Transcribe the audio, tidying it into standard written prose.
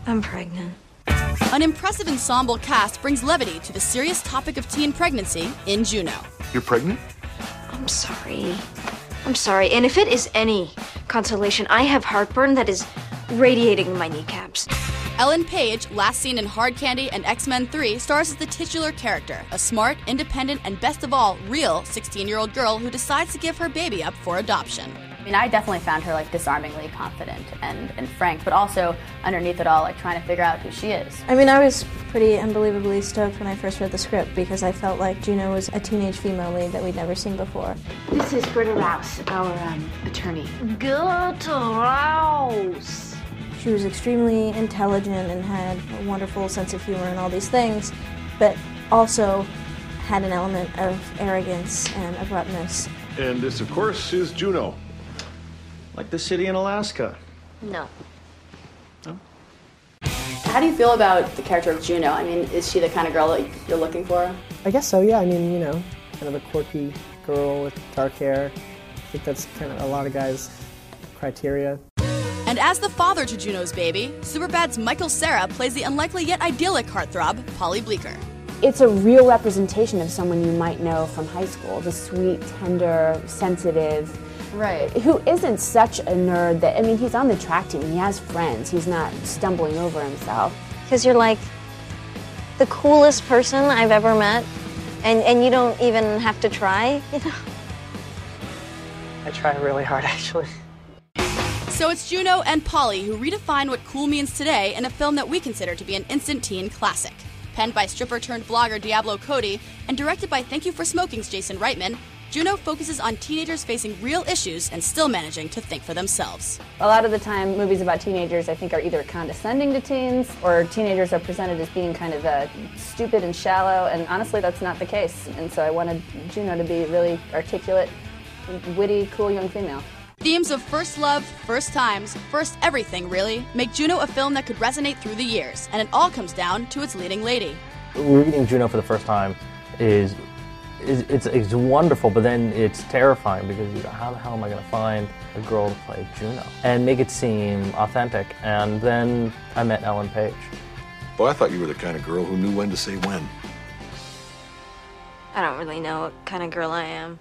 I'm pregnant. An impressive ensemble cast brings levity to the serious topic of teen pregnancy in JUNO. You're pregnant? I'm sorry. I'm sorry. And if it is any consolation, I have heartburn that is radiating in my kneecaps. Ellen Page, last seen in Hard Candy and X-Men 3, stars as the titular character, a smart, independent, and best of all, real 16-year-old girl who decides to give her baby up for adoption. I mean, I definitely found her like disarmingly confident and frank, but also underneath it all, like trying to figure out who she is. I mean, I was pretty unbelievably stoked when I first read the script because I felt like JUNO was a teenage female lead that we'd never seen before. This is Britta Rouse, our attorney. Good Rouse. She was extremely intelligent and had a wonderful sense of humor and all these things, but also had an element of arrogance and abruptness. And this, of course, is JUNO. Like the city in Alaska. No. No? How do you feel about the character of JUNO? I mean, is she the kind of girl that you're looking for? I guess so, yeah. I mean, you know, kind of a quirky girl with dark hair. I think that's kind of a lot of guys' criteria. And as the father to JUNO's baby, Superbad's Michael Cera plays the unlikely yet idyllic heartthrob, Polly Bleeker. It's a real representation of someone you might know from high school. The sweet, tender, sensitive. Right. Who isn't such a nerd that, I mean, he's on the track team, he has friends, he's not stumbling over himself. Because you're like the coolest person I've ever met, and you don't even have to try, you know? I try really hard, actually. So it's JUNO and Polly who redefine what cool means today in a film that we consider to be an instant teen classic. Penned by stripper-turned-vlogger Diablo Cody and directed by Thank You for Smoking's Jason Reitman, JUNO focuses on teenagers facing real issues and still managing to think for themselves. A lot of the time, movies about teenagers, I think, are either condescending to teens, or teenagers are presented as being kind of stupid and shallow, and honestly, that's not the case. And so I wanted JUNO to be really articulate, witty, cool young female. Themes of first love, first times, first everything, really, make JUNO a film that could resonate through the years, and it all comes down to its leading lady. Reading JUNO for the first time is wonderful, but then it's terrifying because you go, how the hell am I going to find a girl to play JUNO and make it seem authentic? And then I met Ellen Page. Well, I thought you were the kind of girl who knew when to say when. I don't really know what kind of girl I am.